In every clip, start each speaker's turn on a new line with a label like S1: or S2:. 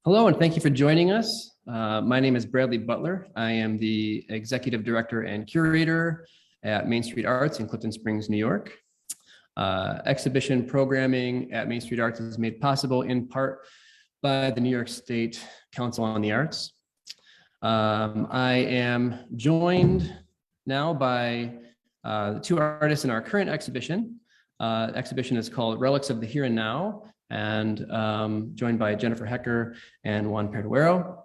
S1: Hello, and thank you for joining us. My name is Bradley Butler. I am the Executive Director and Curator at Main Street Arts in Clifton Springs, New York. Exhibition programming at Main Street Arts is made possible in part by the New York State Council on the Arts. I am joined now by the two artists in our current exhibition. Exhibition is called Relics of the Here and Now, and joined by Jennifer Hecker and Juan Perdiguero.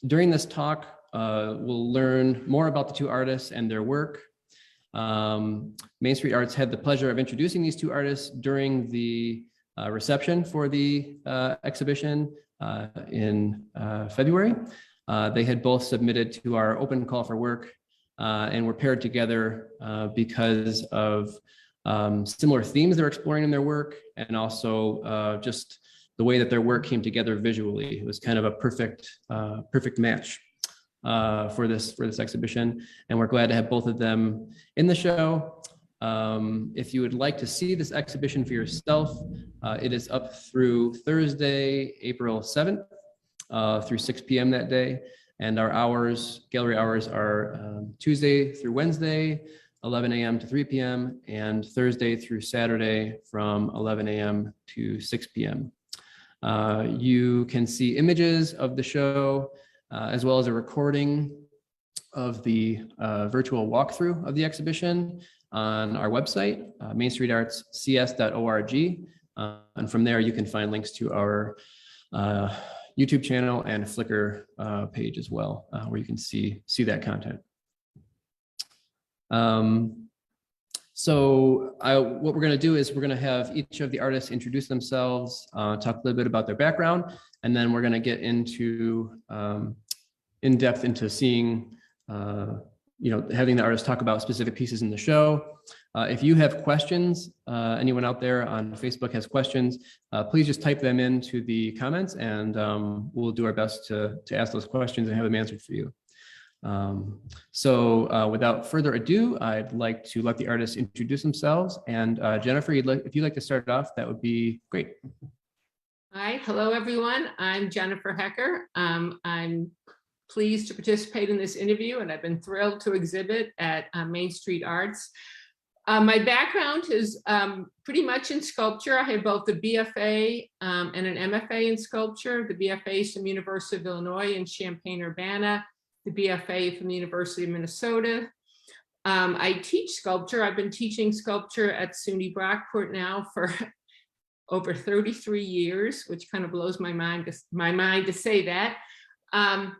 S1: During this talk, we'll learn more about the two artists and their work. Main Street Arts had the pleasure of introducing these two artists during the reception for the exhibition in February. They had both submitted to our open call for work and were paired together because of similar themes they're exploring in their work, and also just the way that their work came together visually. It was kind of a perfect match for this exhibition, and we're glad to have both of them in the show. If you would like to see this exhibition for yourself, it is up through Thursday, April 7th, through 6 p.m. that day, and our gallery hours are Tuesday through Wednesday, 11 a.m. to 3 p.m. and Thursday through Saturday from 11 a.m. to 6 p.m. You can see images of the show as well as a recording of the virtual walkthrough of the exhibition on our website, mainstreetartscs.org. And from there, you can find links to our YouTube channel and Flickr page as well, where you can see that content. What we're going to do is we're going to have each of the artists introduce themselves, talk a little bit about their background, and then we're going to get into in depth into seeing, having the artists talk about specific pieces in the show. If you have questions, anyone out there on Facebook has questions, please just type them into the comments, and we'll do our best to ask those questions and have them answered for you. Without further ado, I'd like to let the artists introduce themselves. And Jennifer, if you'd like to start off, that would be great.
S2: Hi, hello everyone. I'm Jennifer Hecker. I'm pleased to participate in this interview, and I've been thrilled to exhibit at Main Street Arts. My background is pretty much in sculpture. I have both the BFA and an MFA in sculpture. The BFA is from the University of Illinois in Champaign-Urbana. The BFA from the University of Minnesota. I teach sculpture. I've been teaching sculpture at SUNY Brockport now for over 33 years, which kind of blows my mind to say that. And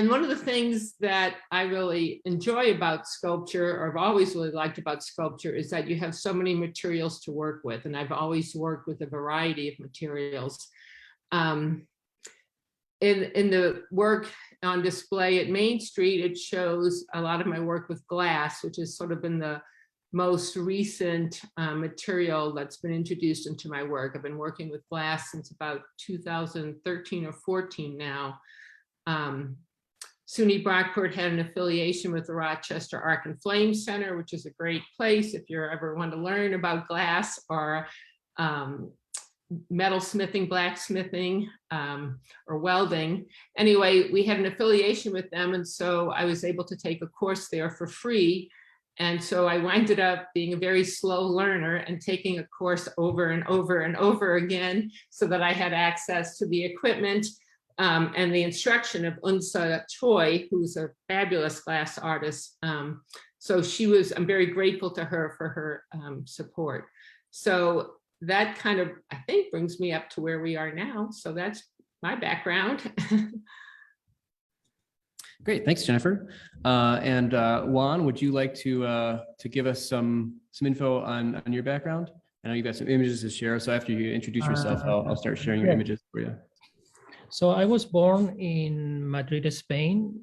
S2: one of the things that I really enjoy about sculpture, or I've always really liked about sculpture, is that you have so many materials to work with, and I've always worked with a variety of materials. In the work on display at Main Street, it shows a lot of my work with glass, which has sort of been the most recent material that's been introduced into my work. I've been working with glass since about 2013 or 14 now. SUNY Brockport had an affiliation with the Rochester Arc and Flame Center, which is a great place if you ever want to learn about glass or metalsmithing, blacksmithing, or welding. Anyway, we had an affiliation with them, and so I was able to take a course there for free. And so I ended up being a very slow learner and taking a course over and over and over again so that I had access to the equipment and the instruction of Unsa Choi, who's a fabulous glass artist. So I'm very grateful to her for her support. So that kind of, I think, brings me up to where we are now. So that's my background.
S1: Great, thanks, Jennifer. And Juan, would you like to give us some info on your background? I know you've got some images to share, so after you introduce yourself, I'll start sharing your images for you.
S3: So I was born in Madrid, Spain.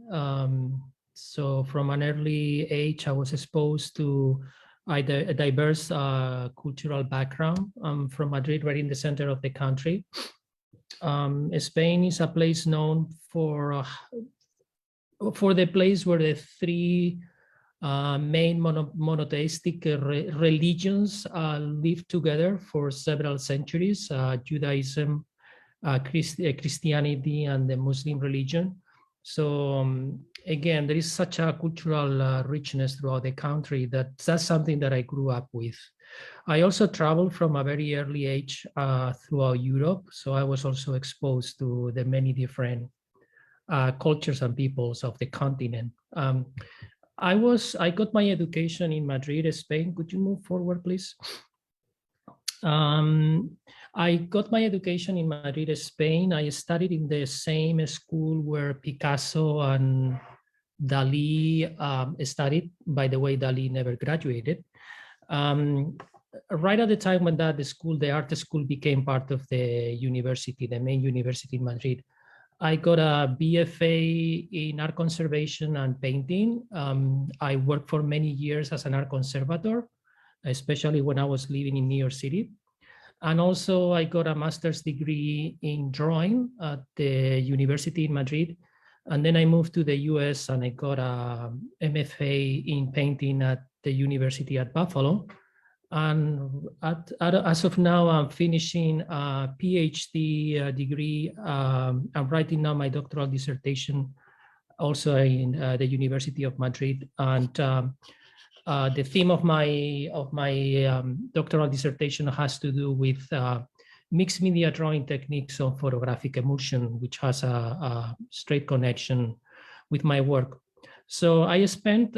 S3: So from an early age, I was exposed to a diverse cultural background. I'm from Madrid, right in the center of the country. Spain is a place known for the place where the three main monotheistic religions lived together for several centuries: Judaism, Christianity and the Muslim religion. So again, there is such a cultural richness throughout the country that's something that I grew up with. I also traveled from a very early age throughout Europe. So I was also exposed to the many different cultures and peoples of the continent. I got my education in Madrid, Spain. Could you move forward, please? I got my education in Madrid, Spain. I studied in the same school where Picasso and Dali studied. By the way, Dali never graduated. Right at the time when the art school became part of the university, the main university in Madrid, I got a BFA in art conservation and painting. I worked for many years as an art conservator, especially when I was living in New York City. And also I got a master's degree in drawing at the University in Madrid. And then I moved to the US and I got a MFA in painting at the University at Buffalo. And as of now, I'm finishing a PhD degree. I'm writing now my doctoral dissertation also in the University of Madrid. And the theme of my doctoral dissertation has to do with mixed media drawing techniques on photographic emulsion, which has a straight connection with my work. So I spent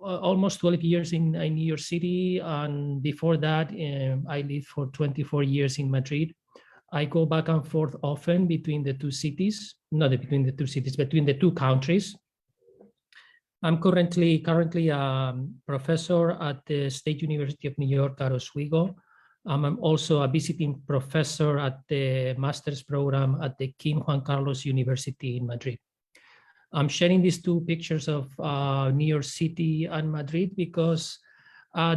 S3: almost 12 years in New York City, and before that, I lived for 24 years in Madrid. I go back and forth often between the two cities, not between the two cities, between the two countries. I'm currently a professor at the State University of New York at Oswego. I'm also a visiting professor at the master's program at the King Juan Carlos University in Madrid. I'm sharing these two pictures of New York City and Madrid because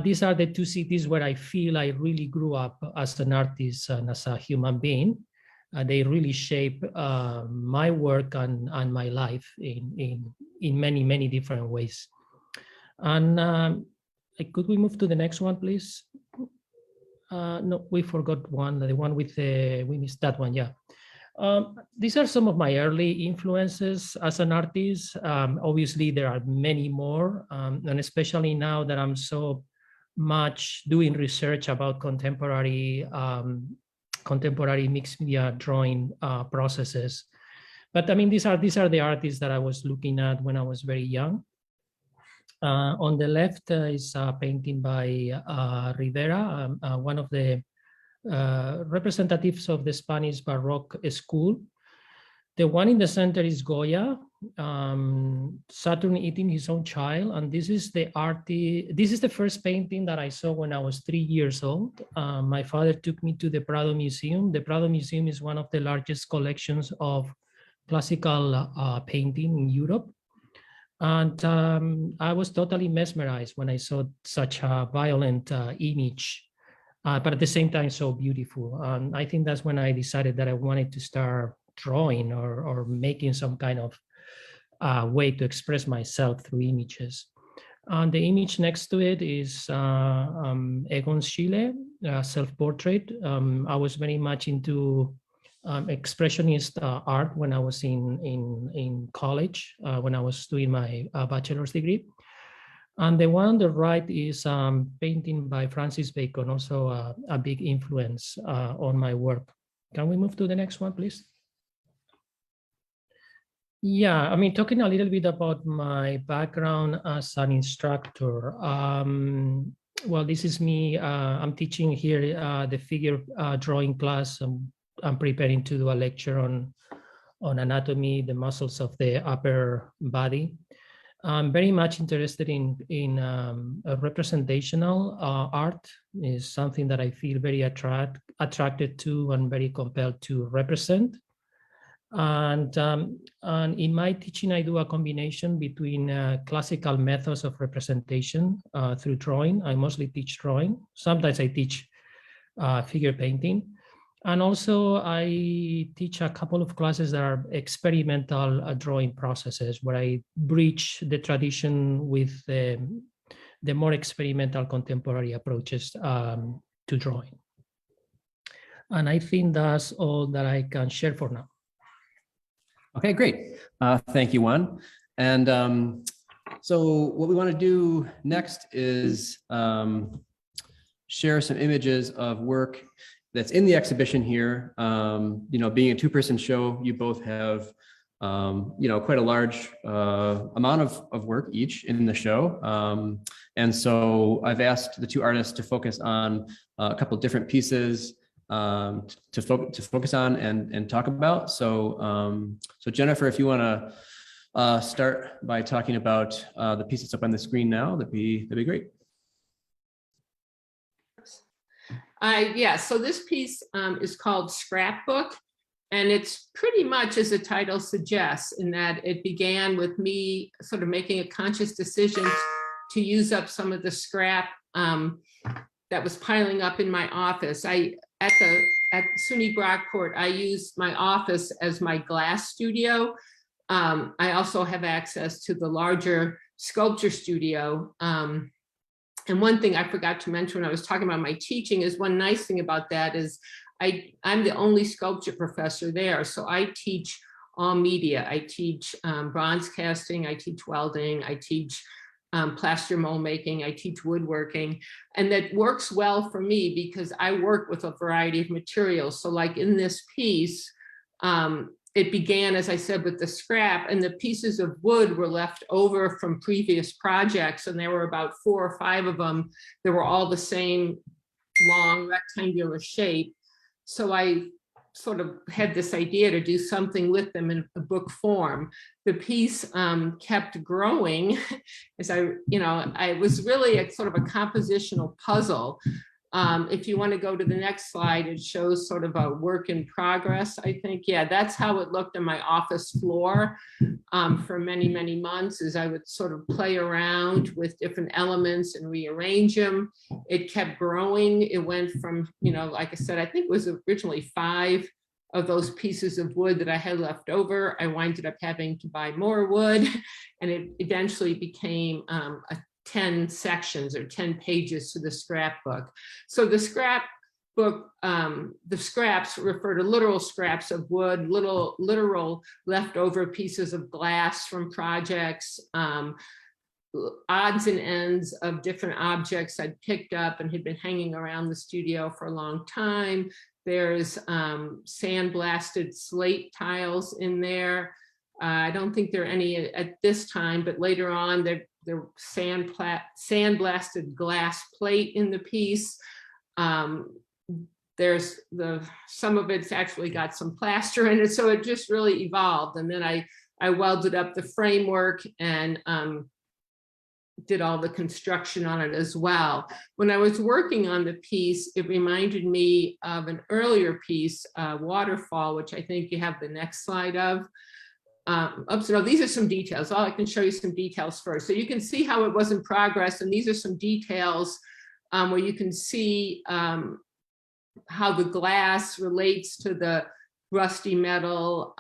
S3: these are the two cities where I feel I really grew up as an artist and as a human being. They really shape my work and my life in many, many different ways. And could we move to the next one, please? No, we forgot one, the one with we missed that one, yeah. These are some of my early influences as an artist. Obviously, there are many more, and especially now that I'm so much doing research about contemporary mixed media drawing processes. But I mean, these are the artists that I was looking at when I was very young. On the left is a painting by Rivera, one of the representatives of the Spanish Baroque school. The one in the center is Goya, Saturn eating his own child. And this is the first painting that I saw when I was 3 years old. My father took me to the Prado Museum. The Prado Museum is one of the largest collections of classical painting in Europe. And I was totally mesmerized when I saw such a violent image. But at the same time, so beautiful. I think that's when I decided that I wanted to start drawing or making some kind of way to express myself through images. And the image next to it is Egon Schiele, self-portrait. I was very much into expressionist art when I was in college, when I was doing my bachelor's degree. And the one on the right is painting by Francis Bacon, also a big influence on my work. Can we move to the next one, please? Yeah, I mean, talking a little bit about my background as an instructor. Well, this is me. I'm teaching here the figure drawing class. I'm preparing to do a lecture on anatomy, the muscles of the upper body. I'm very much interested in representational art. Is something that I feel very attracted to and very compelled to represent. And in my teaching, I do a combination between classical methods of representation through drawing. I mostly teach drawing. Sometimes I teach figure painting. And also I teach a couple of classes that are experimental drawing processes where I bridge the tradition with the more experimental contemporary approaches to drawing. And I think that's all that I can share for now.
S1: Okay, great. Thank you, Juan. And so what we want to do next is share some images of work that's in the exhibition here. Being a two-person show, you both have quite a large amount of work each in the show. And so I've asked the two artists to focus on a couple of different pieces to focus on and talk about. So Jennifer, if you want to start by talking about the piece that's up on the screen now, that'd be great.
S2: So this piece is called Scrapbook, and it's pretty much as the title suggests, in that it began with me sort of making a conscious decision to use up some of the scrap that was piling up in my office. At SUNY Brockport, I used my office as my glass studio. I also have access to the larger sculpture studio. And one thing I forgot to mention when I was talking about my teaching is one nice thing about that is I'm the only sculpture professor there. So I teach all media. I teach bronze casting, I teach welding, I teach plaster mold making, I teach woodworking. And that works well for me because I work with a variety of materials. So like in this piece, it began, as I said, with the scrap, and the pieces of wood were left over from previous projects. And there were about 4 or 5 of them that were all the same long rectangular shape. So I sort of had this idea to do something with them in a book form. The piece kept growing as I was really a sort of a compositional puzzle. If you want to go to the next slide, it shows sort of a work in progress, I think. Yeah, that's how it looked on my office floor for many, many months, as I would sort of play around with different elements and rearrange them. It kept growing. It went from, like I said, I think it was originally 5 of those pieces of wood that I had left over. I winded up having to buy more wood, and it eventually became 10 sections or 10 pages to the scrapbook. So the scrapbook, the scraps refer to literal scraps of wood, literal leftover pieces of glass from projects, odds and ends of different objects I'd picked up and had been hanging around the studio for a long time. There's sandblasted slate tiles in there. I don't think there are any at this time, but later on there sandblasted glass plate in the piece. There's some of it's actually got some plaster in it, so it just really evolved. And then I welded up the framework and did all the construction on it as well. When I was working on the piece, it reminded me of an earlier piece, Waterfall, which I think you have the next slide of. So these are some details. I can show you some details first. So you can see how it was in progress, and these are some details where you can see how the glass relates to the rusty metal,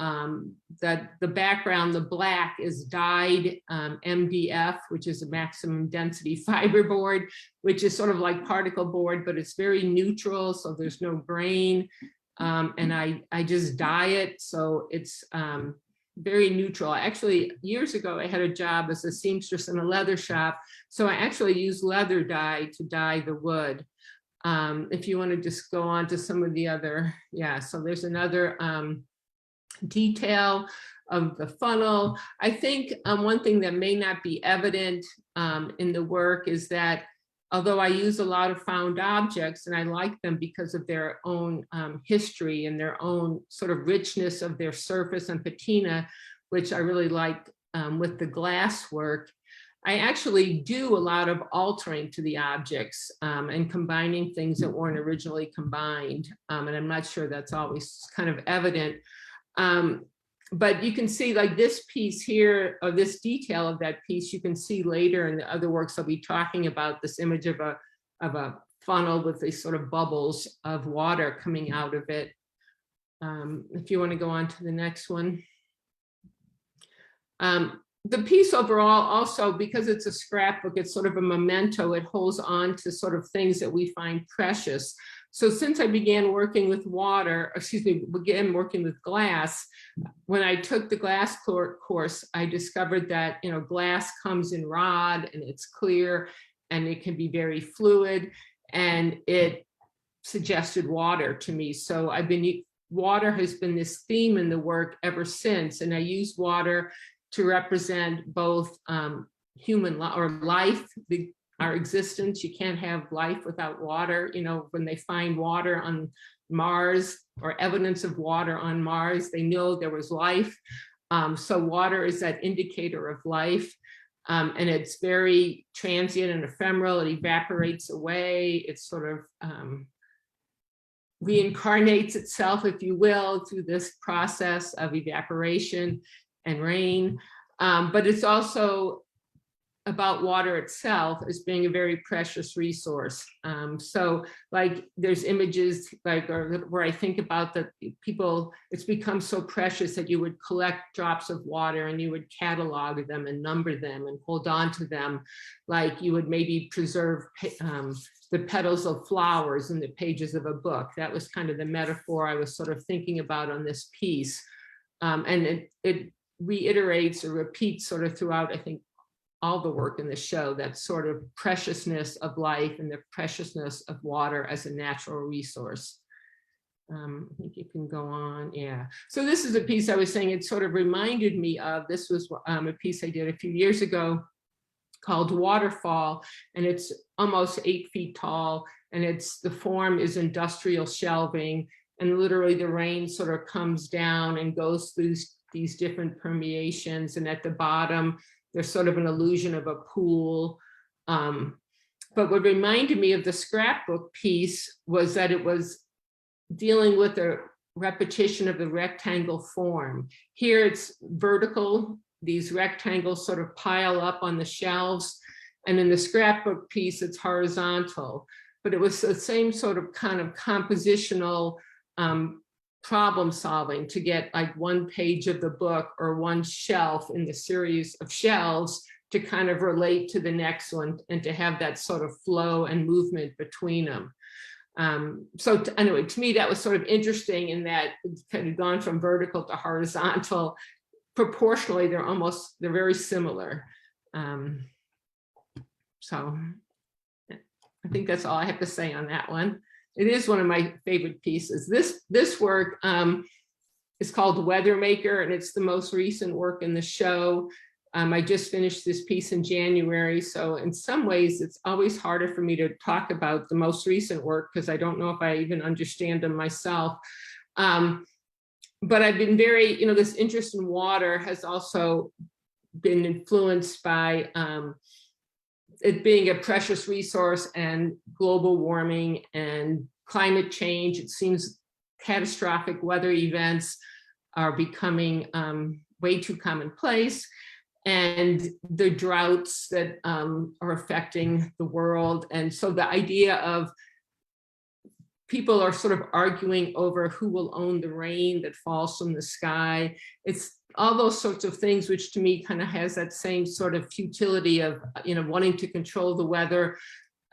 S2: that the background, the black, is dyed MDF, which is a maximum density fiberboard, which is sort of like particle board, but it's very neutral, so there's no grain. And I just dye it, so it's very neutral. Actually, years ago, I had a job as a seamstress in a leather shop, so I actually used leather dye to dye the wood. If you want to just go on to some of the other, so there's another detail of the funnel. I think one thing that may not be evident in the work is that although I use a lot of found objects, and I like them because of their own history and their own sort of richness of their surface and patina, which I really like with the glass work, I actually do a lot of altering to the objects and combining things that weren't originally combined. And I'm not sure that's always kind of evident. But you can see like this piece here, or this detail of that piece, you can see later in the other works I'll be talking about, this image of a funnel with these sort of bubbles of water coming out of it. If you want to go on to the next one. the piece overall also, because it's a scrapbook, it's sort of a memento. It holds on to sort of things that we find precious. So since I began working with began working with glass, when I took the glass course, I discovered that, glass comes in rod and it's clear and it can be very fluid, and it suggested water to me. So water has been this theme in the work ever since. And I use water to represent both human life, our existence. You can't have life without water. When they find water on Mars or evidence of water on Mars, they know there was life. So water is that indicator of life. And it's very transient and ephemeral. It evaporates away. It sort of reincarnates itself, if you will, through this process of evaporation and rain. But it's also about water itself as being a very precious resource. So like there's images where I think about that people, it's become so precious that you would collect drops of water and you would catalog them and number them and hold on to them. Like you would maybe preserve the petals of flowers in the pages of a book. That was kind of the metaphor I was sort of thinking about on this piece. And it reiterates or repeats sort of throughout, I think, all the work in the show, that sort of preciousness of life and the preciousness of water as a natural resource. I think you can go on, yeah. So this is a piece I was saying, it sort of reminded me of, this was a piece I did a few years ago called Waterfall, and it's almost 8 feet tall, and the form is industrial shelving, and literally the rain sort of comes down and goes through these different permeations, and at the bottom, there's sort of an illusion of a pool. But what reminded me of the scrapbook piece was that it was dealing with the repetition of the rectangle form. Here it's vertical, these rectangles sort of pile up on the shelves, and in the scrapbook piece, it's horizontal. But it was the same sort of kind of compositional problem solving to get like one page of the book or one shelf in the series of shelves to kind of relate to the next one and to have that sort of flow and movement between them. So anyway, to me, that was sort of interesting in that it's kind of gone from vertical to horizontal. Proportionally, they're very similar. So I think that's all I have to say on that one. It is one of my favorite pieces. This work is called Weather Maker, and it's the most recent work in the show. I just finished this piece in January, so in some ways it's always harder for me to talk about the most recent work because I don't know if I even understand them myself. But I've been very, this interest in water has also been influenced by it being a precious resource and global warming and climate change. It seems catastrophic weather events are becoming way too commonplace, and the droughts that are affecting the world. And so the idea of people are sort of arguing over who will own the rain that falls from the sky. It's all those sorts of things, which to me kind of has that same sort of futility of, wanting to control the weather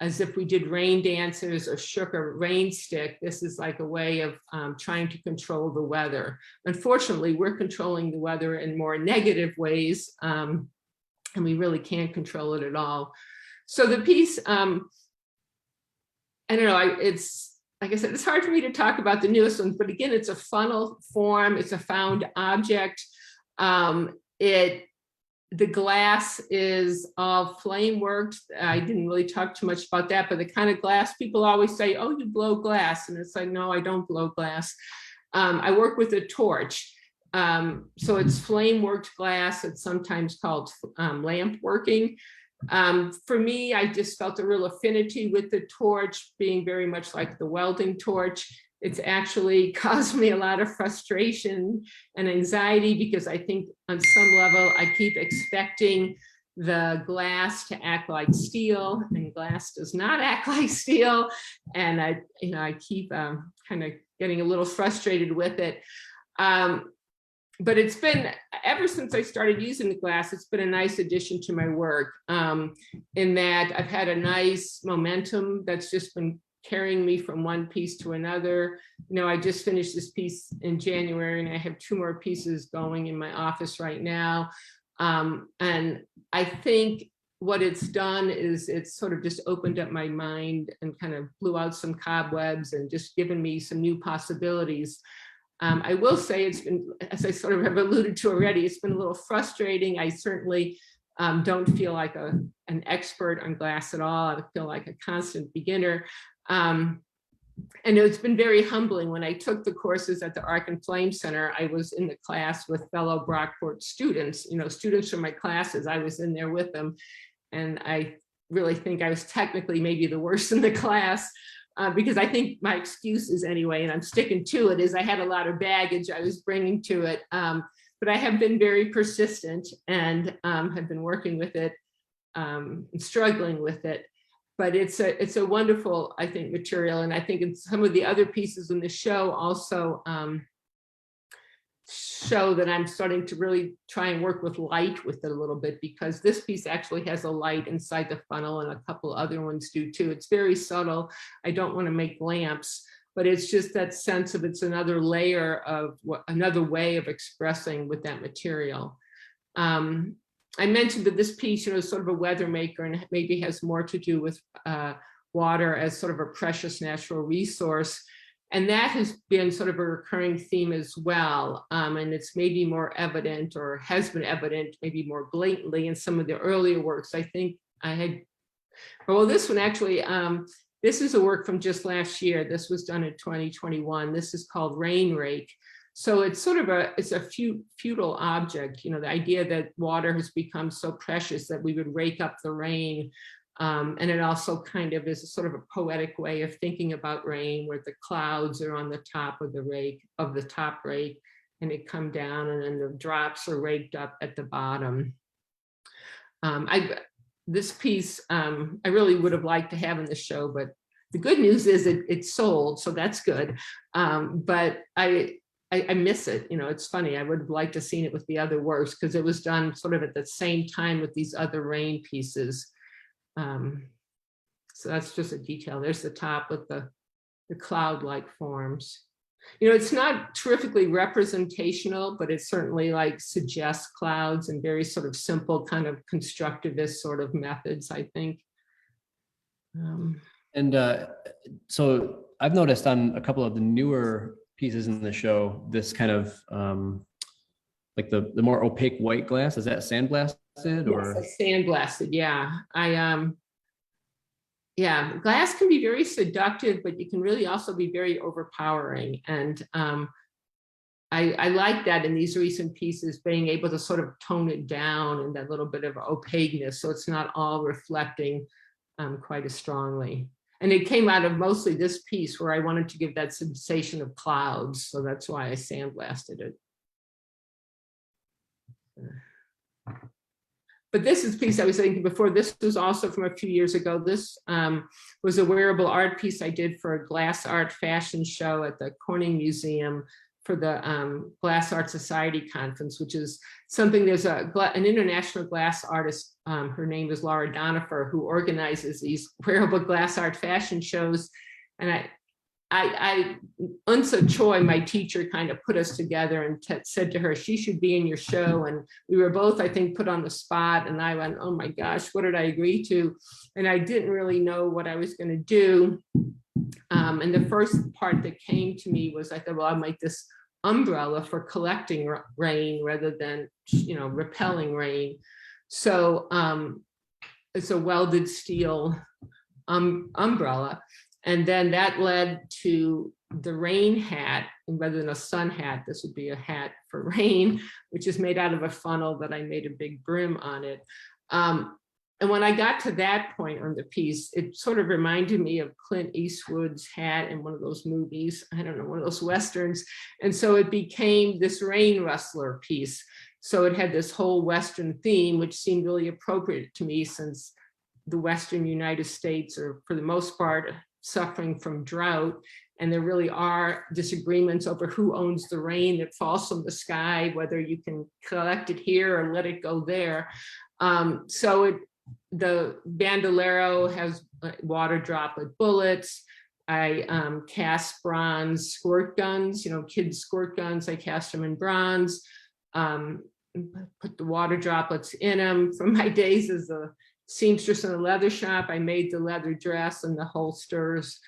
S2: as if we did rain dances or shook a rain stick. This is like a way of trying to control the weather. Unfortunately, we're controlling the weather in more negative ways, and we really can't control it at all. So the piece, I don't know, it's, like I said, it's hard for me to talk about the newest ones, but again, it's a funnel form, it's a found object. The glass is all flame worked. I didn't really talk too much about that, but the kind of glass people always say, oh, you blow glass. And it's like, no, I don't blow glass. I work with a torch. So it's flame worked glass. It's sometimes called lamp working. For me, I just felt a real affinity with the torch, being very much like the welding torch. It's actually caused me a lot of frustration and anxiety because I think on some level I keep expecting the glass to act like steel, and glass does not act like steel. And I keep kind of getting a little frustrated with it. but it's been, ever since I started using the glass, it's been a nice addition to my work, in that I've had a nice momentum that's just been carrying me from one piece to another. You know, I just finished this piece in January and I have 2 more pieces going in my office right now. And I think what it's done is it's sort of just opened up my mind and kind of blew out some cobwebs and just given me some new possibilities. I will say it's been, as I sort of have alluded to already, it's been a little frustrating. I certainly don't feel like an expert on glass at all. I feel like a constant beginner. And it's been very humbling. When I took the courses at the Arc and Flame Center, I was in the class with fellow Brockport students, you know, students from my classes. I was in there with them. And I really think I was technically maybe the worst in the class. Because I think my excuse is anyway, and I'm sticking to it, is I had a lot of baggage I was bringing to it. But I have been very persistent and have been working with it, and struggling with it. But it's a wonderful, I think, material. And I think in some of the other pieces in the show also show that I'm starting to really try and work with light with it a little bit, because this piece actually has a light inside the funnel and a couple other ones do too. It's very subtle. I don't want to make lamps, but it's just that sense of it's another layer of another way of expressing with that material. I mentioned that this piece, you know, is sort of a weather maker and maybe has more to do with water as sort of a precious natural resource. And that has been sort of a recurring theme as well. And it's maybe more evident, or has been evident, maybe more blatantly in some of the earlier works. I think I had, well, this one actually, this is a work from just last year. This was done in 2021. This is called Rain Rake. So it's sort of it's a futile object, you know, the idea that water has become so precious that we would rake up the rain. And it also kind of is a sort of a poetic way of thinking about rain, where the clouds are on the top of the rake, of the top rake, and it come down and then the drops are raked up at the bottom. This piece, I really would have liked to have in the show, but the good news is it's sold, so that's good. But I miss it. You know, it's funny. I would have liked to have seen it with the other works, because it was done sort of at the same time with these other rain pieces. So that's just a detail. There's the top with the cloud-like forms. You know, it's not terrifically representational, but it certainly like suggests clouds and very sort of simple kind of constructivist sort of methods, I think.
S1: So I've noticed on a couple of the newer pieces in the show, this kind of like the more opaque white glass. Is that sandblasted or?
S2: Yes, sandblasted, yeah. Yeah, glass can be very seductive, but you can really also be very overpowering. And I like that in these recent pieces, being able to sort of tone it down and that little bit of opaqueness, so it's not all reflecting quite as strongly. And it came out of mostly this piece where I wanted to give that sensation of clouds, so that's why I sandblasted it. But this is a piece I was thinking before. This was also from a few years ago. This was a wearable art piece I did for a glass art fashion show at the Corning Museum for the Glass Art Society conference, which is something, there's an international glass artist, her name is Laura Donifer, who organizes these wearable glass art fashion shows. And Unsa Choi, my teacher, kind of put us together and said to her, she should be in your show. And we were both, I think, put on the spot. And I went, oh my gosh, what did I agree to? And I didn't really know what I was going to do. And the first part that came to me was, I thought, well, I'll make this umbrella for collecting rain rather than, you know, repelling rain. So it's a welded steel umbrella. And then that led to the rain hat, and rather than a sun hat, this would be a hat for rain, which is made out of a funnel that I made a big brim on it. And when I got to that point on the piece, it sort of reminded me of Clint Eastwood's hat in one of those movies, I don't know, one of those Westerns. And so it became this rain rustler piece. So it had this whole Western theme, which seemed really appropriate to me, since the Western United States are, for the most part, suffering from drought. And there really are disagreements over who owns the rain that falls from the sky, whether you can collect it here or let it go there. The bandolero has water droplet bullets. I cast bronze squirt guns, kids squirt guns. I cast them in bronze, put the water droplets in them. From my days as a seamstress in a leather shop, I made the leather dress and the holsters.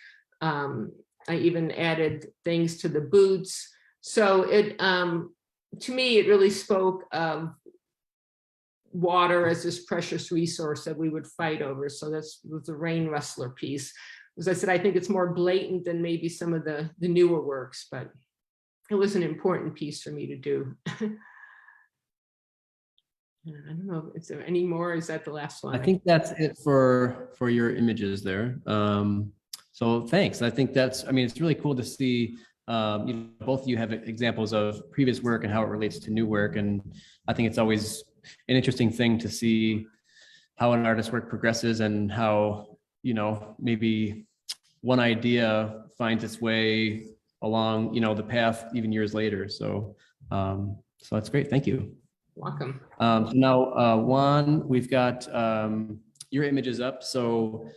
S2: I even added things to the boots. So to me, it really spoke of water as this precious resource that we would fight over. So that's the rain wrestler piece. As I said, I think it's more blatant than maybe some of the newer works, but it was an important piece for me to do. I don't know, is there any more? Is that the last one?
S1: I think that's it for your images there. So thanks. I think it's really cool to see, both of you have examples of previous work and how it relates to new work. And I think it's always an interesting thing to see how an artist's work progresses and how, maybe one idea finds its way along, the path even years later. So that's great. Thank you.
S2: Welcome.
S1: So now, Juan, we've got your images up. So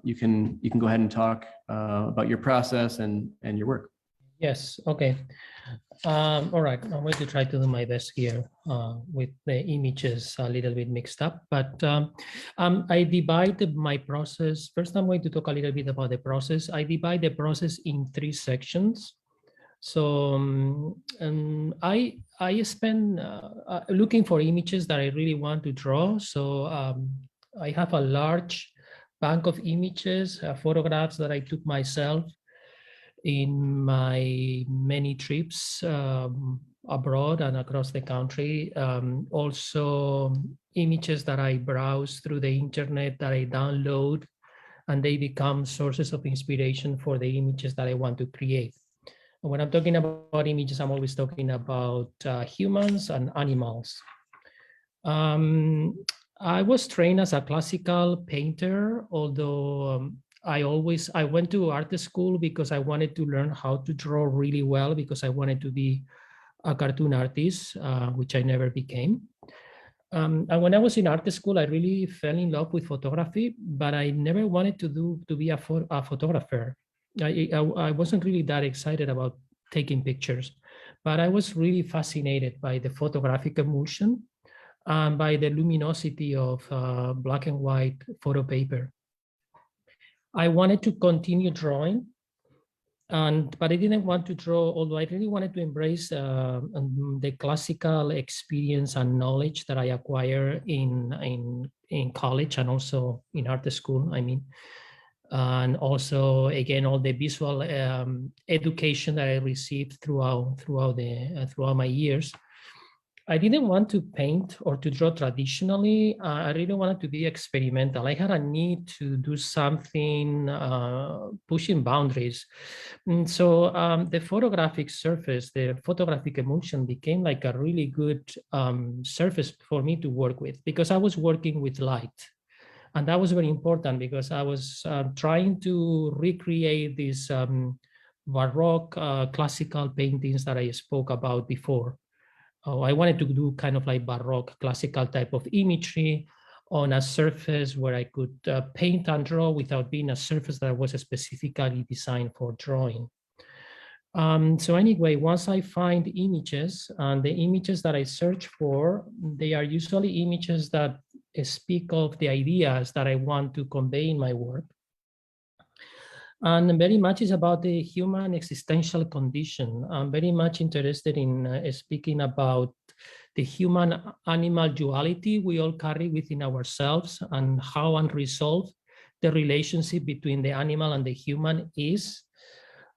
S1: you can go ahead and talk about your process and your work.
S3: Yes, okay. All right, I'm going to try to do my best here with the images a little bit mixed up, but I divide my process. First, I'm going to talk a little bit about the process. I divide the process in 3 sections. So I spend looking for images that I really want to draw. So I have a large bank of images, photographs that I took myself in my many trips abroad and across the country. Also images that I browse through the internet, that I download, and they become sources of inspiration for the images that I want to create. And when I'm talking about images, I'm always talking about humans and animals. I was trained as a classical painter, although I went to art school because I wanted to learn how to draw really well, because I wanted to be a cartoon artist, which I never became. And when I was in art school, I really fell in love with photography, but I never wanted to be a photographer. I wasn't really that excited about taking pictures, but I was really fascinated by the photographic emulsion and by the luminosity of black and white photo paper. I wanted to continue drawing, but I didn't want to draw, although I really wanted to embrace the classical experience and knowledge that I acquired in college and also in art school, and also again all the visual education that I received throughout my years. I didn't want to paint or to draw traditionally. I really wanted to be experimental. I had a need to do something pushing boundaries. And so the photographic surface, the photographic emulsion became like a really good surface for me to work with, because I was working with light. And that was very important because I was trying to recreate these Baroque classical paintings that I spoke about before. I wanted to do kind of like Baroque classical type of imagery on a surface where I could paint and draw without being a surface that was specifically designed for drawing. So anyway, once I find images, and the images that I search for, they are usually images that speak of the ideas that I want to convey in my work. And very much is about the human existential condition. I'm very much interested in speaking about the human-animal duality we all carry within ourselves, and how unresolved the relationship between the animal and the human is.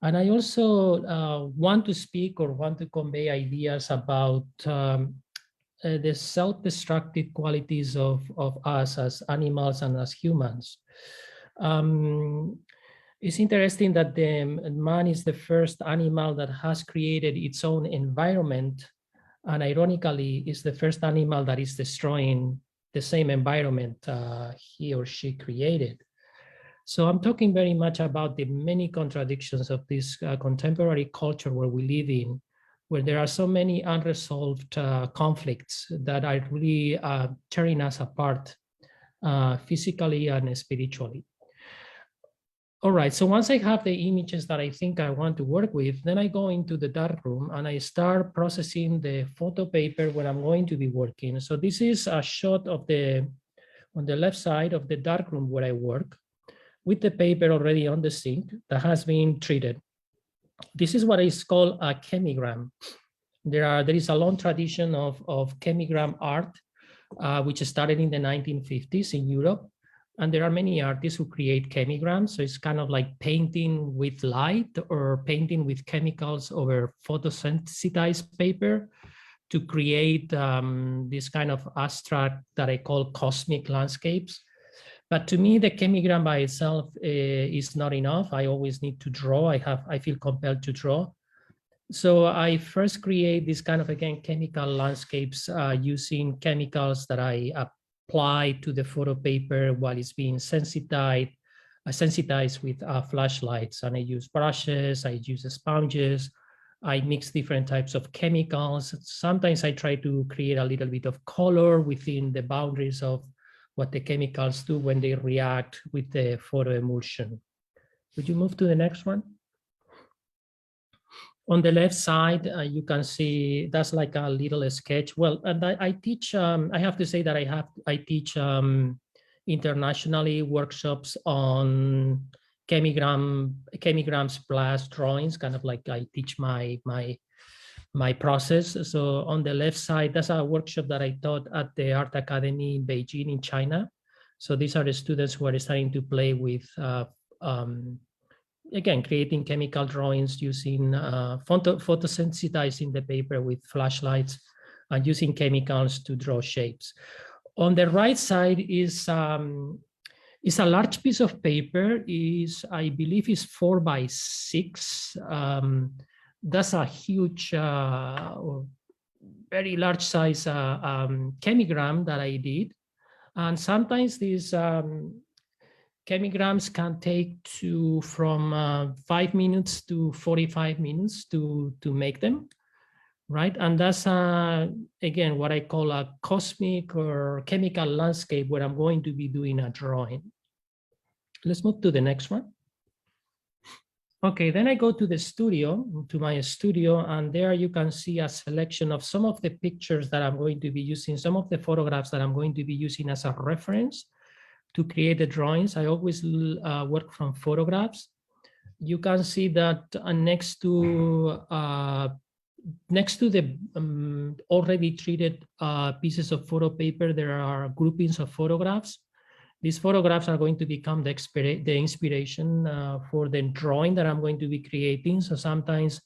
S3: And I also want to speak or want to convey ideas about the self-destructive qualities of us as animals and as humans. It's interesting that the man is the first animal that has created its own environment, and ironically is the first animal that is destroying the same environment he or she created. So I'm talking very much about the many contradictions of this contemporary culture where we live in, where there are so many unresolved conflicts that are really tearing us apart physically and spiritually. All right, so once I have the images that I think I want to work with, then I go into the darkroom and I start processing the photo paper where I'm going to be working. So this is a shot of on the left side of the darkroom where I work, with the paper already on the sink that has been treated. This is what is called a chemigram. There is a long tradition of chemigram art, which started in the 1950s in Europe. And there are many artists who create chemigrams. So it's kind of like painting with light or painting with chemicals over photosensitized paper to create this kind of abstract that I call cosmic landscapes. But to me, the chemigram by itself is not enough. I always need to draw. I feel compelled to draw. So I first create this kind of, again, chemical landscapes using chemicals that I apply to the photo paper while it's being sensitized with flashlights. And I use brushes, I use sponges, I mix different types of chemicals. Sometimes I try to create a little bit of color within the boundaries of what the chemicals do when they react with the photo emulsion. Would you move to the next one? On the left side, you can see that's like a little sketch. Well, and I teach, I have to say that I teach internationally workshops on chemigrams plus drawings, kind of like I teach my process. So on the left side, that's a workshop that I taught at the Art Academy in Beijing in China. So these are the students who are starting to play with again, creating chemical drawings using photosensitizing the paper with flashlights and using chemicals to draw shapes. On the right side is a large piece of paper. I believe is 4 by 6. That's a huge, very large size chemigram that I did. And sometimes these chemigrams can take from 5 minutes to 45 minutes to make them, right? And that's, again, what I call a cosmic or chemical landscape where I'm going to be doing a drawing. Let's move to the next one. Okay, then I go to the studio, to my studio, and there you can see a selection of some of the pictures that I'm going to be using, some of the photographs that I'm going to be using as a reference to create the drawings. I always work from photographs. You can see that next to the already treated pieces of photo paper, there are groupings of photographs. These photographs are going to become the inspiration for the drawing that I'm going to be creating. So sometimes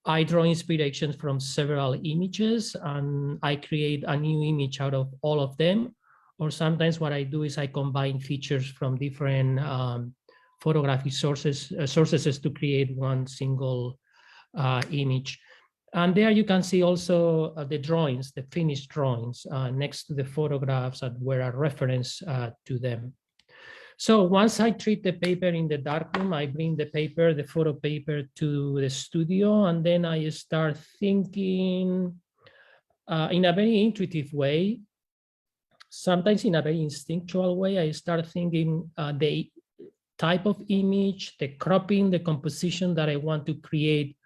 S3: I draw inspirations from several images and I create a new image out of all of them. Or sometimes what I do is I combine features from different photographic sources to create one single image. And there you can see also the drawings, the finished drawings next to the photographs that were a reference to them. So once I treat the paper in the darkroom, I bring the paper, the photo paper to the studio, and then I start thinking in a very intuitive way. Sometimes in a very instinctual way, I start thinking the type of image, the cropping, the composition that I want to create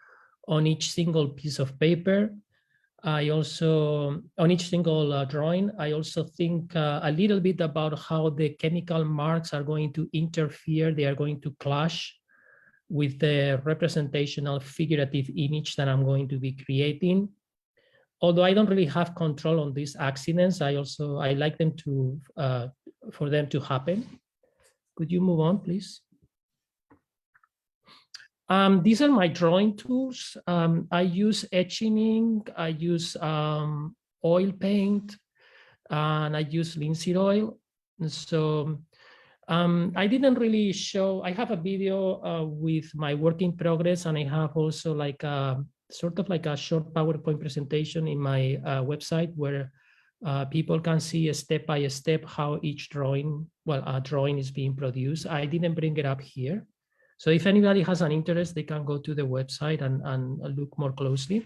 S3: on each single piece of paper. I also, on each single drawing, I also think a little bit about how the chemical marks are going to interfere, they are going to clash with the representational figurative image that I'm going to be creating. Although I don't really have control on these accidents, I like them to, for them to happen. Could you move on, please? These are my drawing tools. I use etching ink, I use oil paint, and I use linseed oil. So I didn't really show, I have a video with my work in progress, and I have also like a sort of like a short PowerPoint presentation in my website where People can see step by step how each drawing, a drawing is being produced. I didn't bring it up here. So if anybody has an interest, they can go to the website and look more closely.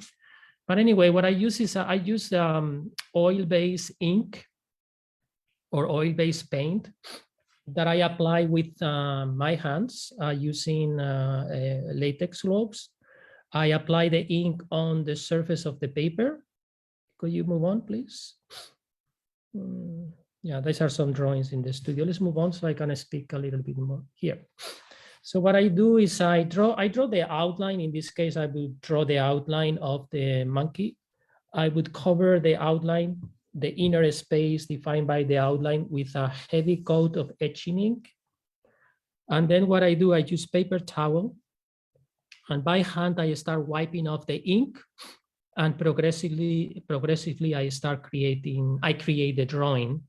S3: But anyway, what I use is I use oil-based ink or oil-based paint that I apply with my hands using latex globes. I apply the ink on the surface of the paper. Could you move on, please? Yeah, these are some drawings in the studio. Let's move on so I can speak a little bit more here. So what I do is I draw the outline. In this case, I would draw the outline of the monkey. I would cover the outline, the inner space defined by the outline, with a heavy coat of etching ink. And then what I do, I use paper towel, and by hand, I start wiping off the ink, and progressively I create the drawing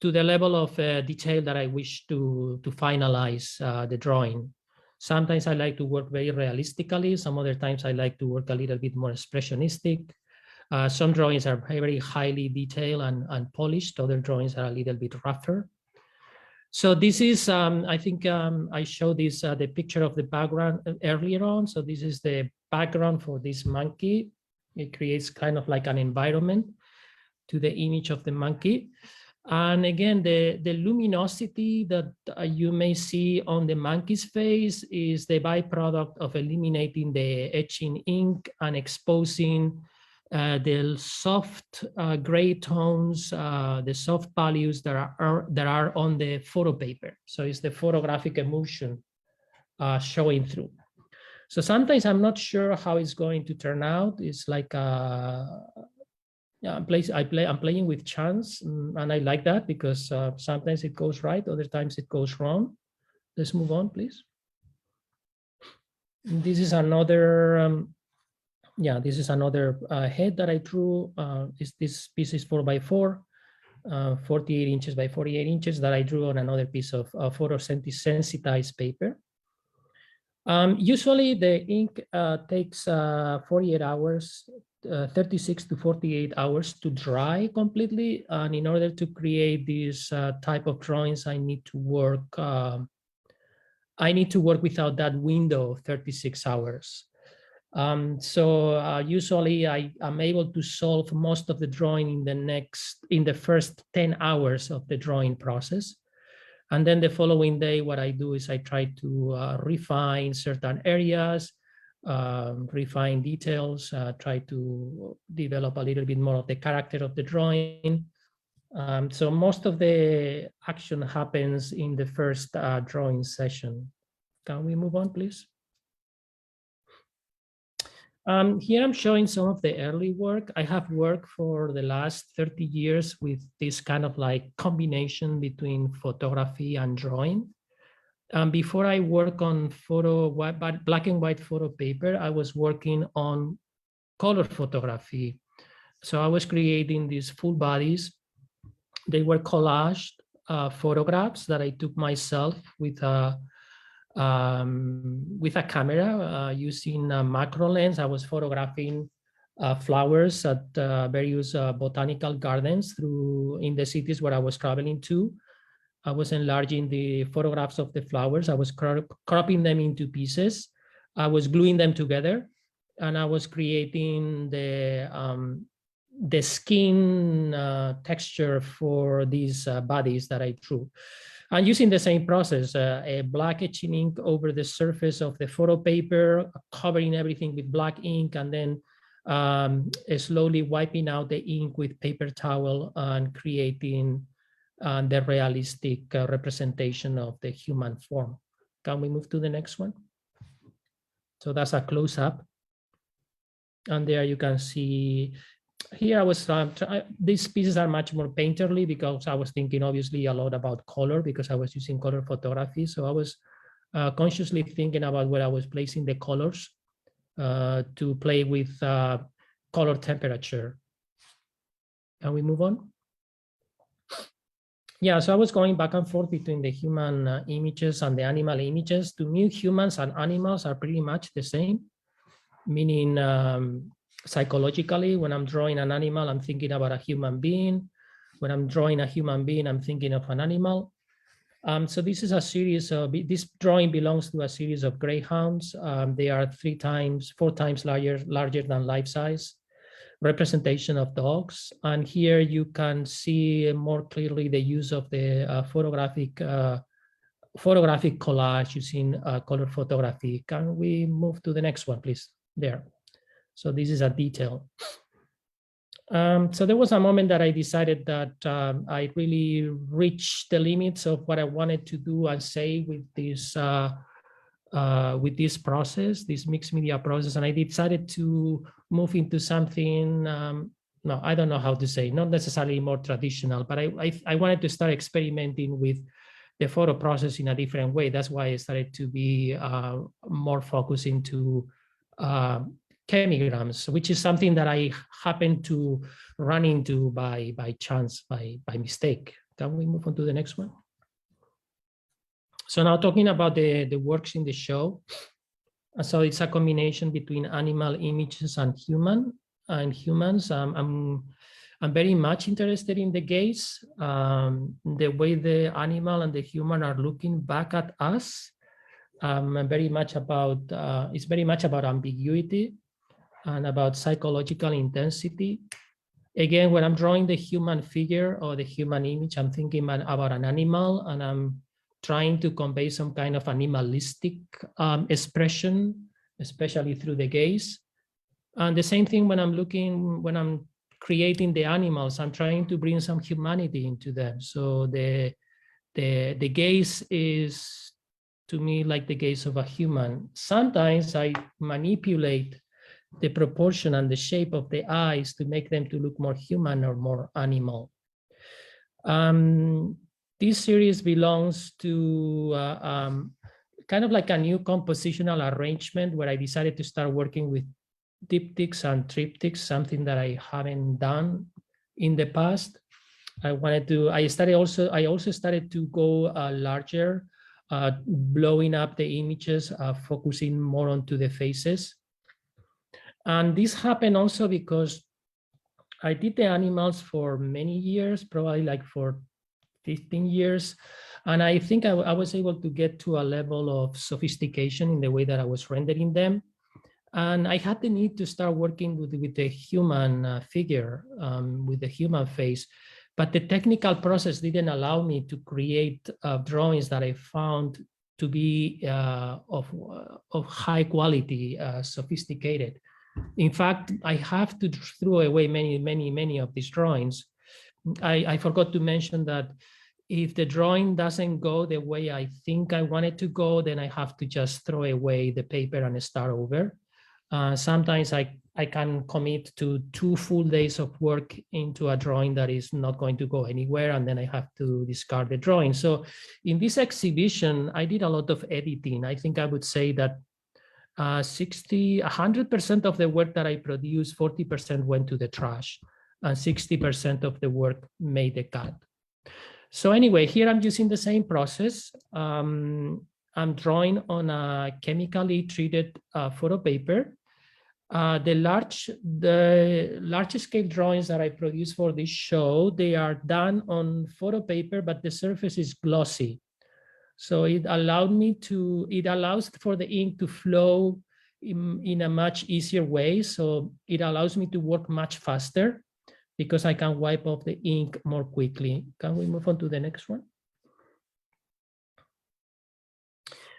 S3: to the level of detail that I wish to finalize the drawing. Sometimes I like to work very realistically. Some other times I like to work a little bit more expressionistic. Some drawings are very highly detailed and polished. Other drawings are a little bit rougher. So this is, I think I showed this, the picture of the background earlier on. So this is the background for this monkey. It creates kind of like an environment to the image of the monkey. And again, the luminosity that you may see on the monkey's face is the byproduct of eliminating the etching ink and exposing the soft gray tones, the soft values that are on the photo paper. So it's the photographic emulsion showing through. So sometimes I'm not sure how it's going to turn out. It's like yeah, I'm playing with chance, and I like that because sometimes it goes right, other times it goes wrong. Let's move on, please. This is another. This is another head that I drew. This piece is 4x4, 48 inches by 48 inches that I drew on another piece of photosensitized paper. Usually the ink takes 48 hours, 36 to 48 hours to dry completely. And in order to create these type of drawings, I need to work without that window of 36 hours. Usually I am able to solve most of the drawing in the first 10 hours of the drawing process. And then the following day, what I do is I try to refine certain areas, refine details, try to develop a little bit more of the character of the drawing. So most of the action happens in the first drawing session. Can we move on, please? Here I'm showing some of the early work. I have worked for the last 30 years with this kind of like combination between photography and drawing. Before I work on black and white photo paper, I was working on color photography. So I was creating these full bodies. They were collaged photographs that I took myself with a camera using a macro lens. I was photographing flowers at various botanical gardens in the cities where I was traveling to. I was enlarging the photographs of the flowers. I was cropping them into pieces. I was gluing them together, and I was creating the skin texture for these bodies that I drew. And using the same process, a black etching ink over the surface of the photo paper, covering everything with black ink, and then slowly wiping out the ink with paper towel and creating the realistic representation of the human form. Can we move to the next one? So that's a close-up. And there you can see, here I was, these pieces are much more painterly because I was thinking obviously a lot about color because I was using color photography. So I was consciously thinking about where I was placing the colors to play with color temperature. Can we move on? Yeah, so I was going back and forth between the human images and the animal images. To me, humans and animals are pretty much the same, meaning psychologically. When I'm drawing an animal, I'm thinking about a human being. When I'm drawing a human being, I'm thinking of an animal. So this is a series of, this drawing belongs to a series of greyhounds. They are 4 times larger than life size representation of dogs. And here you can see more clearly the use of the photographic collage using color photography. Can we move to the next one, please? There. So this is a detail. So there was a moment that I decided that I really reached the limits of what I wanted to do and say with this process, this mixed media process, and I decided to move into something. No, I don't know how to say, not necessarily more traditional, but I wanted to start experimenting with the photo process in a different way. That's why I started to be more focused into chemigrams, which is something that I happened to run into by chance, by mistake. Can we move on to the next one? So now talking about the works in the show. So it's a combination between animal images and humans. I'm very much interested in the gaze, the way the animal and the human are looking back at us. I'm very much about, it's very much about ambiguity and about psychological intensity. Again, when I'm drawing the human figure or the human image, I'm thinking about an animal, and I'm trying to convey some kind of animalistic expression, especially through the gaze. And the same thing when I'm creating the animals, I'm trying to bring some humanity into them. So the gaze is, to me, like the gaze of a human. Sometimes I manipulate the proportion and the shape of the eyes to make them to look more human or more animal. This series belongs to kind of like a new compositional arrangement where I decided to start working with diptychs and triptychs, something that I haven't done in the past. I also started to go larger, blowing up the images, focusing more onto the faces. And this happened also because I did the animals for many years, probably like for 15 years. And I think I was able to get to a level of sophistication in the way that I was rendering them. And I had the need to start working with the human figure, with the human face. But the technical process didn't allow me to create drawings that I found to be of high quality, sophisticated. In fact, I have to throw away many of these drawings. I forgot to mention that if the drawing doesn't go the way I think I want it to go, then I have to just throw away the paper and start over. Sometimes I can commit to 2 full days of work into a drawing that is not going to go anywhere, and then I have to discard the drawing. So in this exhibition, I did a lot of editing. I think I would say that 100% of the work that I produced, 40% went to the trash, and 60% of the work made the cut. So anyway, here I'm using the same process. I'm drawing on a chemically treated photo paper. The large scale drawings that I produce for this show, they are done on photo paper, but the surface is glossy. So it allows for the ink to flow in a much easier way. So it allows me to work much faster because I can wipe off the ink more quickly. Can we move on to the next one?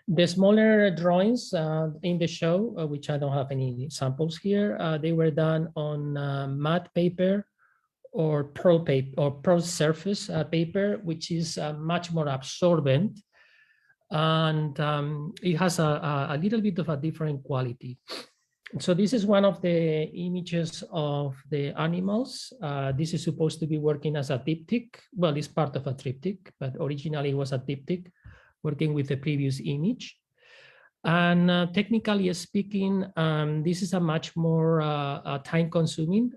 S3: The smaller drawings in the show, which I don't have any samples here, they were done on matte paper or pearl paper or pearl surface paper, which is much more absorbent, and it has a little bit of a different quality. So this is one of the images of the animals. This is supposed to be working as a diptych. Well, it's part of a triptych, but originally it was a diptych working with the previous image. And technically speaking, this is a much more time-consuming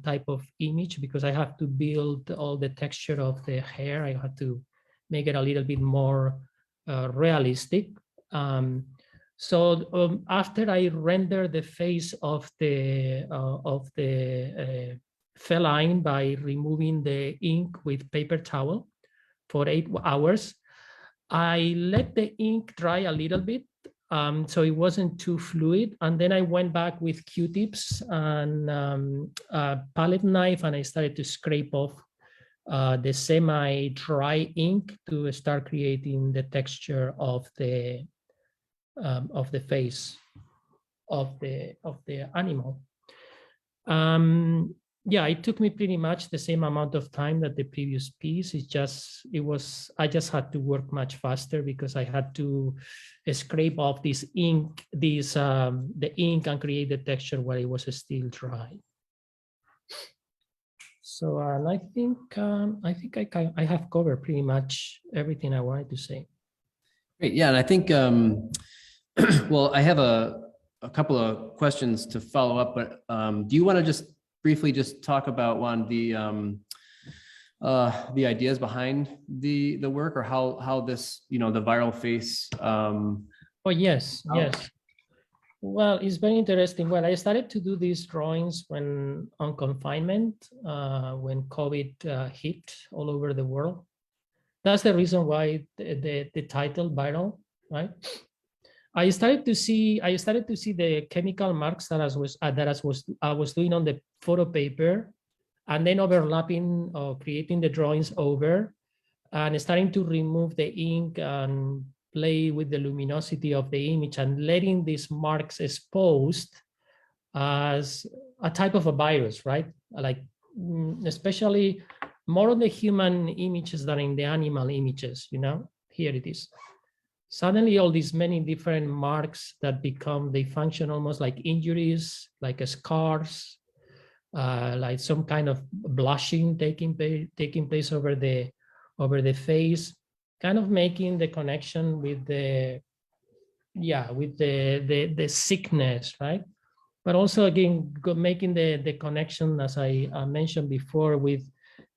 S3: type of image because I have to build all the texture of the hair. I have to make it a little bit more realistic. So after I render the face of the feline by removing the ink with paper towel for 8 hours, I let the ink dry a little bit, so it wasn't too fluid. And then I went back with Q-tips and a palette knife, and I started to scrape off the semi-dry ink to start creating the texture of the face of the animal. Yeah, it took me pretty much the same amount of time that the previous piece. I just had to work much faster because I had to scrape off this ink, the ink, and create the texture while it was still dry. So, and I think I have covered pretty much everything I wanted to say.
S1: Great. Yeah, and I think well, I have a couple of questions to follow up, but do you want to just briefly just talk about, Juan, the ideas behind the work, or how this, the viral face?
S3: Oh yes, yes. Well, it's very interesting. Well, I started to do these drawings when on confinement, when COVID hit all over the world. That's the reason why the title viral, right? I started to see the chemical marks that I was doing on the photo paper, and then overlapping or creating the drawings over, and starting to remove the ink and play with the luminosity of the image and letting these marks exposed as a type of a virus, right? Like especially more on the human images than in the animal images, Here it is. Suddenly all these many different marks that they function almost like injuries, like scars, like some kind of blushing taking place over the face, kind of making the connection with the sickness, right? But also again making the connection, as I mentioned before, with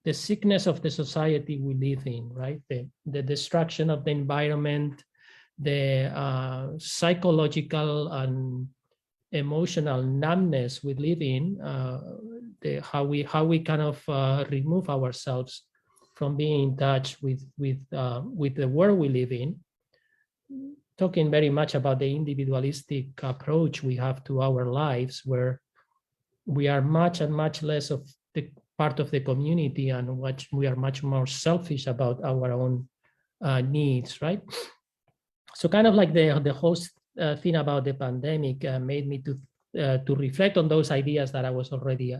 S3: the sickness of the society we live in, right? The destruction of the environment, the psychological and emotional numbness we live in, how we kind of remove ourselves from being in touch with the world we live in. Talking very much about the individualistic approach we have to our lives, where we are much and much less of the part of the community, and we are much more selfish about our own needs, right? So kind of like the whole thing about the pandemic made me to reflect on those ideas that I was already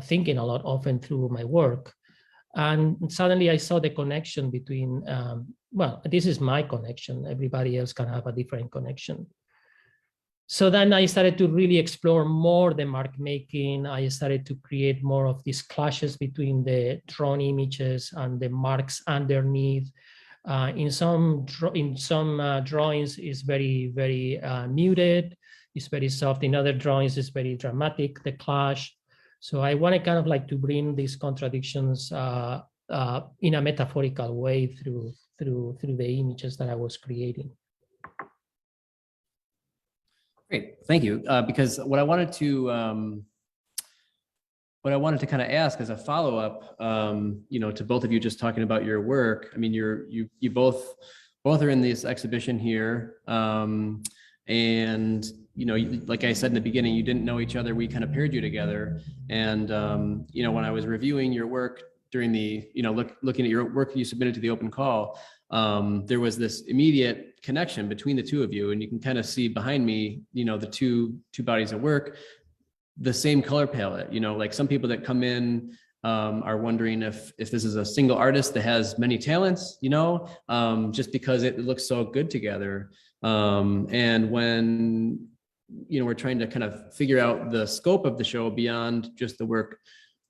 S3: thinking a lot, often through my work. And suddenly I saw the connection between, well, this is my connection. Everybody else can have a different connection. So then I started to really explore more the mark making. I started to create more of these clashes between the drawn images and the marks underneath. In some drawings is very, very muted. It's very soft. In other drawings, it's very dramatic, the clash. So I wanted kind of like to bring these contradictions in a metaphorical way through the images that I was creating.
S1: Great, thank you. Because what I wanted to kind of ask as a follow-up, to both of you just talking about your work. I mean, you both are in this exhibition here, and like I said in the beginning, you didn't know each other. We kind of paired you together, and when I was reviewing your work during the looking at your work you submitted to the open call, there was this immediate connection between the two of you, and you can kind of see behind me, the two bodies of work. The same color palette, like some people that come in are wondering if this is a single artist that has many talents, just because it looks so good together. And when, we're trying to kind of figure out the scope of the show beyond just the work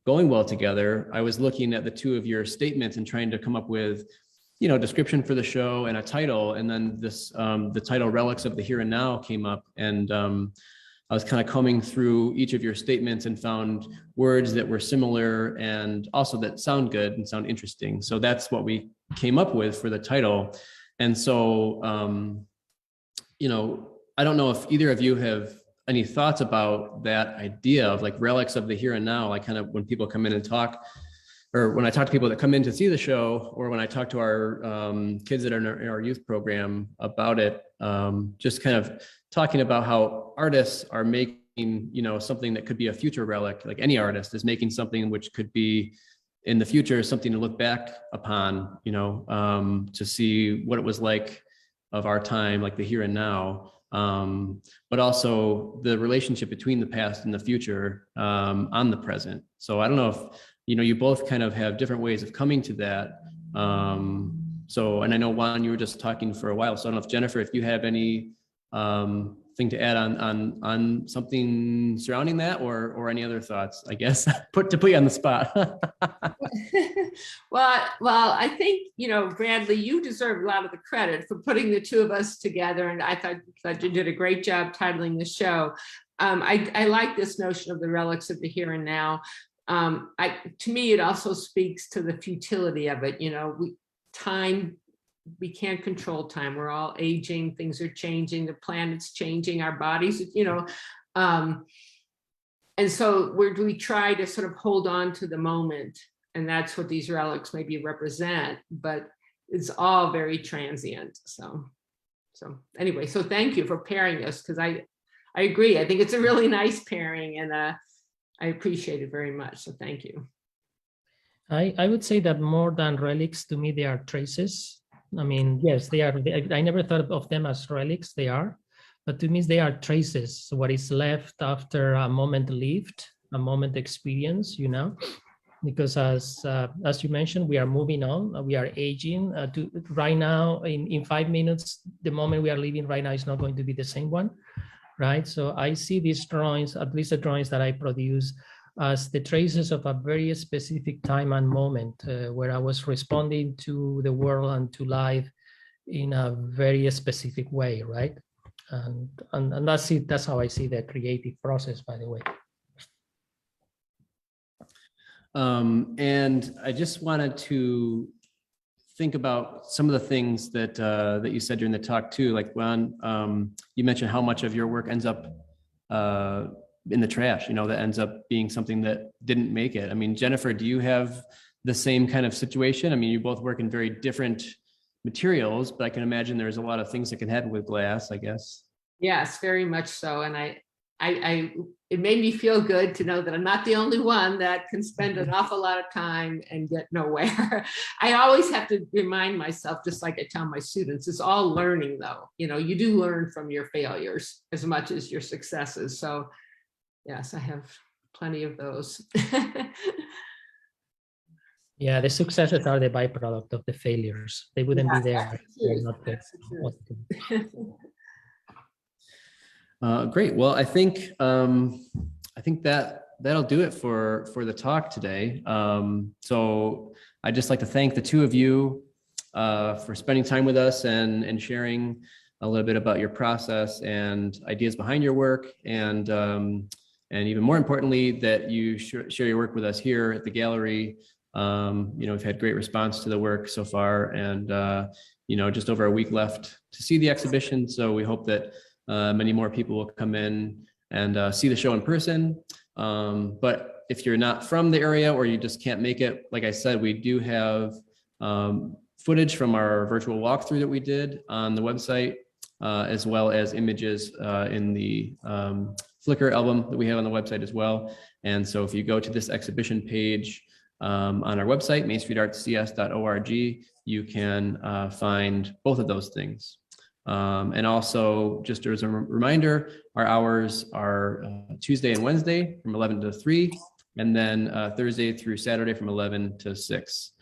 S1: going well together, I was looking at the two of your statements and trying to come up with, description for the show and a title. And then this, the title Relics of the Here and Now came up, and I was kind of combing through each of your statements and found words that were similar and also that sound good and sound interesting. So that's what we came up with for the title. And so I don't know if either of you have any thoughts about that idea of like relics of the here and now, like kind of when people come in and talk, or when I talk to people that come in to see the show, or when I talk to our kids that are in our youth program about it, just kind of talking about how artists are making, something that could be a future relic, like any artist is making something which could be in the future, something to look back upon, to see what it was like of our time, like the here and now, but also the relationship between the past and the future on the present. So I don't know if, you both kind of have different ways of coming to that. And I know, Juan, you were just talking for a while, so I don't know if Jennifer, if you have any thing to add on something surrounding that, or any other thoughts, I guess, to put you on the spot.
S2: Well, I think, Bradley, you deserve a lot of the credit for putting the two of us together. And I thought you did a great job titling the show. I like this notion of the relics of the here and now. To me, it also speaks to the futility of it. We can't control time. We're all aging, things are changing, the planet's changing, our bodies, and so we try to sort of hold on to the moment, and that's what these relics maybe represent, but it's all very transient. So anyway, so thank you for pairing us, because I agree. I think it's a really nice pairing, and I appreciate it very much. So thank you.
S3: I would say that more than relics, to me, they are traces. I mean, yes, they are. I never thought of them as relics. They are, but to me, they are traces. What is left after a moment lived, a moment experienced, because as you mentioned, we are moving on. We are aging. Right now, in 5 minutes, the moment we are living right now is not going to be the same one, right? So I see these drawings, at least the drawings that I produce, as the traces of a very specific time and moment where I was responding to the world and to life in a very specific way, right? And that's it. That's how I see the creative process, by the way.
S1: And I just wanted to think about some of the things that you said during the talk too. Like, Juan, you mentioned how much of your work ends up in the trash, that ends up being something that didn't make it. I mean, Jennifer, do you have the same kind of situation? I mean, you both work in very different materials, but I can imagine there's a lot of things that can happen with glass, I guess.
S2: Yes, very much so. And it made me feel good to know that I'm not the only one that can spend an awful lot of time and get nowhere. I always have to remind myself, just like I tell my students, it's all learning though. You do learn from your failures as much as your successes. So yes, I have plenty of those.
S3: Yeah, the successes are the byproduct of the failures. They wouldn't be there.
S1: Great. Well, I think that'll do it for the talk today. So I'd just like to thank the two of you for spending time with us and sharing a little bit about your process and ideas behind your work, and even more importantly, that you share your work with us here at the gallery. We've had great response to the work so far, and just over a week left to see the exhibition. So we hope that many more people will come in and see the show in person. But if you're not from the area or you just can't make it, like I said, we do have footage from our virtual walkthrough that we did on the website, as well as images in the Flickr album that we have on the website as well. And so if you go to this exhibition page on our website, mainstreetartscs.org, you can find both of those things. And also, just as a reminder, our hours are Tuesday and Wednesday from 11 to 3, and then Thursday through Saturday from 11 to 6.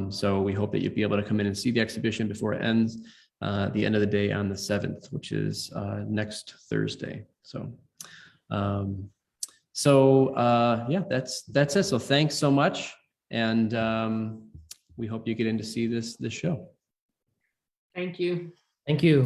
S1: So we hope that you'll be able to come in and see the exhibition before it ends at the end of the day on the 7th, which is next Thursday. So yeah, that's it. So thanks so much, and we hope you get in to see this show.
S2: Thank you.
S3: Thank you.